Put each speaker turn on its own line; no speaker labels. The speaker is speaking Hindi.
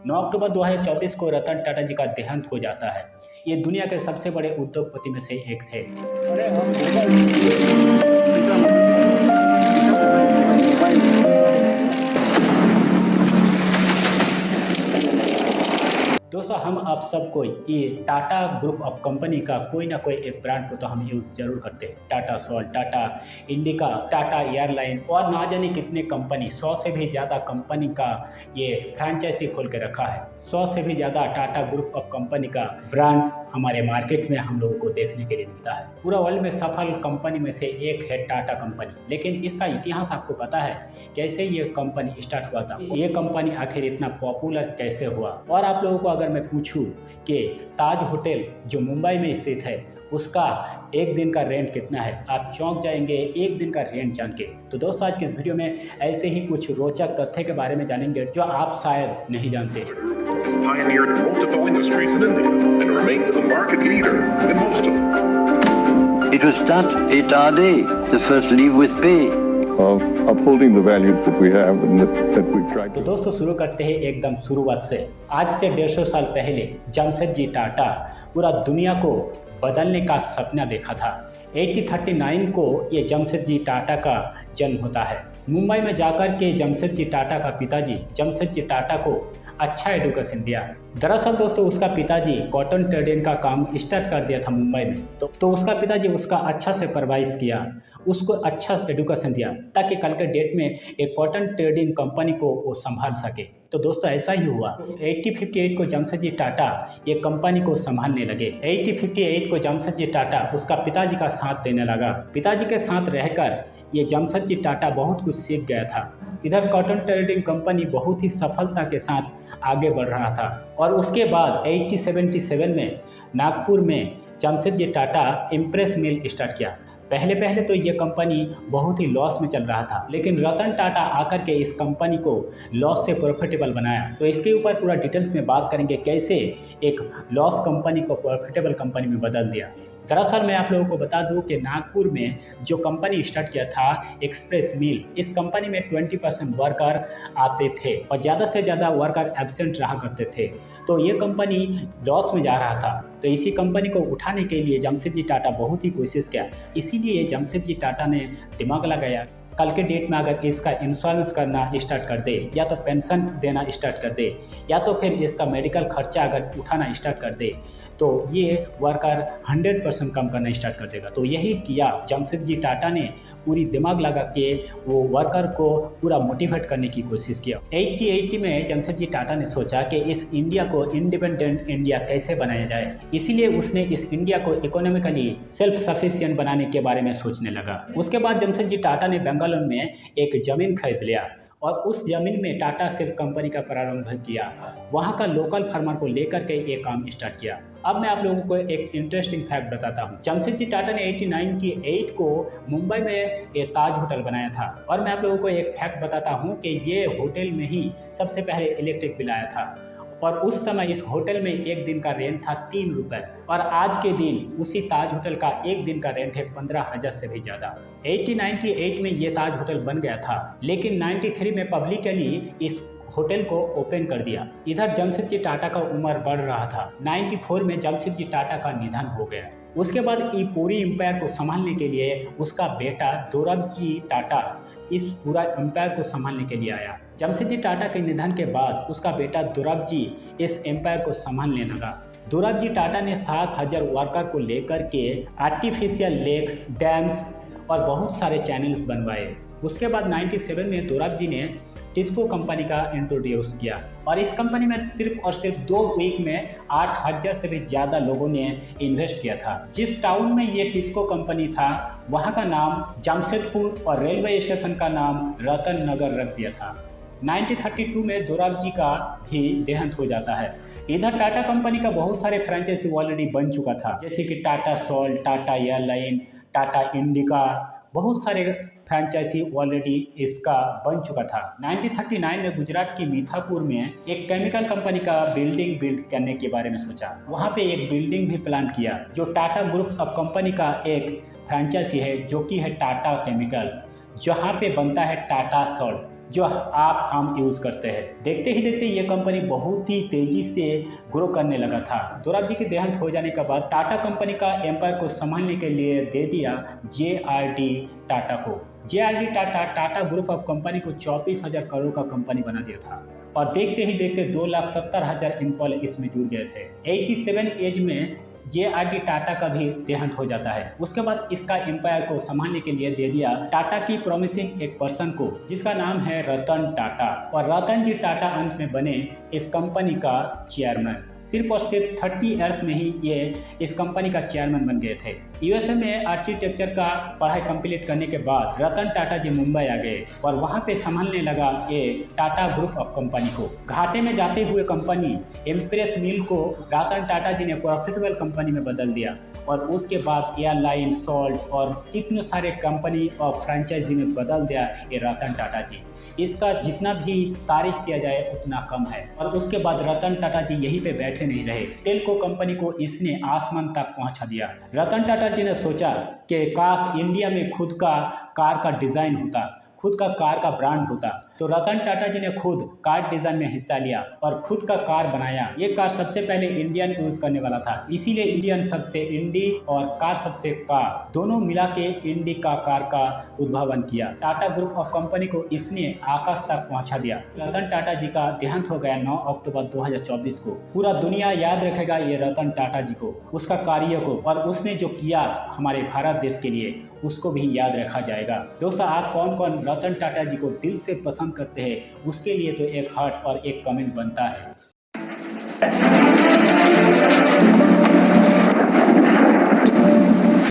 9 अक्टूबर 2024 को रतन टाटा जी का देहांत हो जाता है। ये दुनिया के सबसे बड़े उद्योगपति में से एक थे। दोस्तों, हम आप सबको ये टाटा ग्रुप ऑफ कंपनी का कोई ना कोई एक ब्रांड को तो हम यूज़ जरूर करते हैं। Tata salt, Tata indica, Tata airline और ना जाने कितने कंपनी, 100 से भी ज़्यादा कंपनी का ये फ्रेंचाइजी खोल के रखा है। 100 से भी ज़्यादा टाटा ग्रुप ऑफ कंपनी का ब्रांड हमारे मार्केट में हम लोगों को देखने के लिए मिलता है। पूरा वर्ल्ड में सफल कंपनी में से एक है टाटा कंपनी। लेकिन इसका इतिहास आपको पता है, कैसे ये कंपनी स्टार्ट हुआ था, ये कंपनी आखिर इतना पॉपुलर कैसे हुआ। और आप लोगों को अगर मैं पूछूं कि ताज होटल जो मुंबई में स्थित है उसका एक दिन का रेंट कितना है, आप चौंक जाएंगे एक दिन का रेंट जान के। तो दोस्तों, आज की इस वीडियो में ऐसे ही कुछ रोचक तथ्य के बारे में जानेंगे जो आप शायद नहीं जानते।
Has pioneered multiple industries in India and remains a market leader in most of them.
It was that Itade, the first leave with pay.
Of upholding the values that we have and that we try to.
तो दोस्तों, शुरू करते हैं एकदम शुरुआत से। आज से 150 साल पहले जमशेदजी टाटा पूरा दुनिया को बदलने का सपना देखा था। 1839 को ये जमशेदजी टाटा का जन्म होता है। मुंबई में जाकर के जमशेदजी टाटा का पिताजी जमशेदजी टाटा को अच्छा एजुकेशन दिया। दरअसल दोस्तों, उसका पिताजी कॉटन ट्रेडिंग का काम स्टार्ट कर दिया था मुंबई में। तो उसका पिताजी उसका अच्छा से परवाइश किया, उसको अच्छा एजुकेशन दिया ताकि कल के डेट में एक कॉटन ट्रेडिंग कंपनी को वो संभाल सके। तो दोस्तों, ऐसा ही हुआ। 1858 को जमशेदजी टाटा ये कंपनी को संभालने लगे। 1858 को जमशेदजी टाटा उसका पिताजी का साथ देने लगा। पिताजी के साथ रहकर ये जमशेदजी टाटा बहुत कुछ सीख गया था। इधर कॉटन ट्रेडिंग कंपनी बहुत ही सफलता के साथ आगे बढ़ रहा था। और उसके बाद 1877 में नागपुर में जमशेदजी टाटा इम्प्रेस मिल स्टार्ट किया। पहले तो ये कंपनी बहुत ही लॉस में चल रहा था, लेकिन रतन टाटा आकर के इस कंपनी को लॉस से प्रॉफिटेबल बनाया। तो इसके ऊपर पूरा डिटेल्स में बात करेंगे, कैसे एक लॉस कंपनी को प्रॉफिटेबल कंपनी में बदल दिया। दरअसल मैं आप लोगों को बता दूं कि नागपुर में जो कंपनी स्टार्ट किया था एक्सप्रेस मिल, इस कंपनी में 20% वर्कर आते थे और ज़्यादा से ज़्यादा वर्कर एब्सेंट रहा करते थे। तो ये कंपनी लॉस में जा रहा था। तो इसी कंपनी को उठाने के लिए जमशेदजी टाटा बहुत ही कोशिश किया। इसीलिए जमशेदजी टाटा ने दिमाग लगाया, कल के डेट में अगर इसका इंश्योरेंस करना स्टार्ट कर दे, या तो पेंशन देना स्टार्ट कर दे, या तो फिर इसका मेडिकल खर्चा अगर उठाना स्टार्ट कर दे, तो ये वर्कर 100% कम करना स्टार्ट कर देगा। तो यही किया जमशेदजी टाटा ने, पूरी दिमाग लगा के वो वर्कर को पूरा मोटिवेट करने की कोशिश किया। 80 में जमशेदजी टाटा ने सोचा कि इस इंडिया को इंडिपेंडेंट इंडिया कैसे बनाया जाए। इसीलिए उसने इस इंडिया को इकोनॉमिकली सेल्फ सफिशिएंट बनाने के बारे में सोचने लगा। उसके बाद जमशेदजी टाटा ने बेंगलुरु में एक ज़मीन खरीद लिया और उस ज़मीन में टाटा स्टील कंपनी का प्रारंभ किया। वहाँ का लोकल फार्मर को लेकर के ये काम स्टार्ट किया। अब मैं आप लोगों को एक इंटरेस्टिंग फैक्ट बताता हूँ। जमशेदजी टाटा ने 1898 को मुंबई में ये ताज होटल बनाया था। और मैं आप लोगों को एक फैक्ट बताता हूँ कि ये होटल में ही सबसे पहले इलेक्ट्रिक बिल आया था। और उस समय इस होटल में एक दिन का रेंट था 3 रुपये, और आज के दिन उसी ताज होटल का एक दिन का रेंट है 15,000 से भी ज़्यादा। 1898 में ये ताज होटल बन गया था, लेकिन 93 में पब्लिकली इस होटल को ओपन कर दिया। इधर जमशेदजी टाटा का उम्र बढ़ रहा था। 94 में जमशेदजी टाटा का निधन हो गया। उसके बाद ये पूरी एम्पायर को संभालने के लिए उसका बेटा दोरबजी टाटा इस पूरा एम्पायर को संभालने के लिए आया। जमशेदजी टाटा के निधन के बाद उसका बेटा दोरबजी इस एम्पायर को संभालने लगा। दोरबजी टाटा ने 7,000 वर्कर को लेकर के आर्टिफिशियल लेक्स, डैम्स और बहुत सारे चैनल्स बनवाए। उसके बाद 97 में दोरबजी ने टिस्को कंपनी का इंट्रोड्यूस किया, और इस कंपनी में सिर्फ और सिर्फ 2 वीक में 8,000 से भी ज़्यादा लोगों ने इन्वेस्ट किया था। जिस टाउन में ये टिस्को कंपनी था वहाँ का नाम जमशेदपुर और रेलवे स्टेशन का नाम रतन नगर रख दिया था। 1932 में दोरबजी का भी देहांत हो जाता है। इधर टाटा कंपनी का बहुत सारे फ्रेंचाइजी ऑलरेडी बन चुका था, जैसे कि Tata salt, Tata airline, Tata indica, बहुत सारे फ्रेंचाइजी ऑलरेडी इसका बन चुका था। 1939 में गुजरात की मीठापुर में एक केमिकल कंपनी का बिल्डिंग बिल्ड करने के बारे में सोचा। वहाँ पे एक बिल्डिंग भी प्लान किया जो टाटा ग्रुप ऑफ कंपनी का एक फ्रेंचाइजी है, जो कि है टाटा केमिकल्स, जहाँ पे बनता है टाटा सॉल्ट। जो आप हम यूज़ करते हैं। देखते ही देखते ये कंपनी बहुत ही तेज़ी से ग्रो करने लगा था। दोराबजी के देहांत हो जाने के बाद टाटा कंपनी का एम्पायर को संभालने के लिए दे दिया JRD टाटा को। JRD Tata Tata group of company को 24,000 करोड़ का कंपनी बना दिया था और देखते ही देखते 2,70,000 एम्प्लॉय इसमें जुड़ गए थे। 87 एज में JRD टाटा का भी देहांत हो जाता है। उसके बाद इसका एम्पायर को संभालने के लिए दे दिया टाटा की प्रॉमिसिंग एक पर्सन को, जिसका नाम है रतन टाटा। और रतन जी टाटा अंत में बने इस कंपनी का चेयरमैन। सिर्फ और सिर्फ 30 ईयर्स में ही ये इस कंपनी का चेयरमैन बन गए थे। यूएसए में आर्किटेक्चर का पढ़ाई कंप्लीट करने के बाद रतन टाटा जी मुंबई आ गए और वहाँ पे संभालने लगा ये टाटा ग्रुप ऑफ कंपनी को। घाटे में जाते हुए कंपनी एम्प्रेस मिल को रतन टाटा जी ने प्रॉफिटेबल कंपनी में बदल दिया और उसके बाद एयरलाइन, सॉल्ट और कितने सारे कंपनी और फ्रेंचाइजी में बदल दिया ये रतन टाटा जी। इसका जितना भी तारीफ किया जाए उतना कम है। और उसके बाद रतन टाटा जी यहीं पे बैठे नहीं रहे, टेल्को कंपनी को इसने आसमान तक पहुंचा दिया। रतन टाटा जी ने सोचा कि काश इंडिया में खुद का कार का डिज़ाइन होता, खुद का कार का ब्रांड होता। तो रतन टाटा जी ने खुद कार डिज़ाइन में हिस्सा लिया और खुद का कार बनाया। ये कार सबसे पहले इंडियन यूज़ करने वाला था, इसीलिए इंडियन शब्द से इंडी और कार शब्द से कार दोनों मिला के इंडी का कार का उद्भावन किया। टाटा ग्रुप ऑफ कंपनी को इसने आकाश तक पहुंचा दिया। रतन टाटा जी का देहांत हो गया 9 अक्टूबर 2024 को। पूरा दुनिया याद रखेगा ये रतन टाटा जी को, उसका कार्य को, और उसने जो किया हमारे भारत देश के लिए उसको भी याद रखा जाएगा। दोस्तों, आप कौन कौन रतन टाटा जी को दिल से पसंद करते हैं उसके लिए तो एक हार्ट और एक कमेंट बनता है।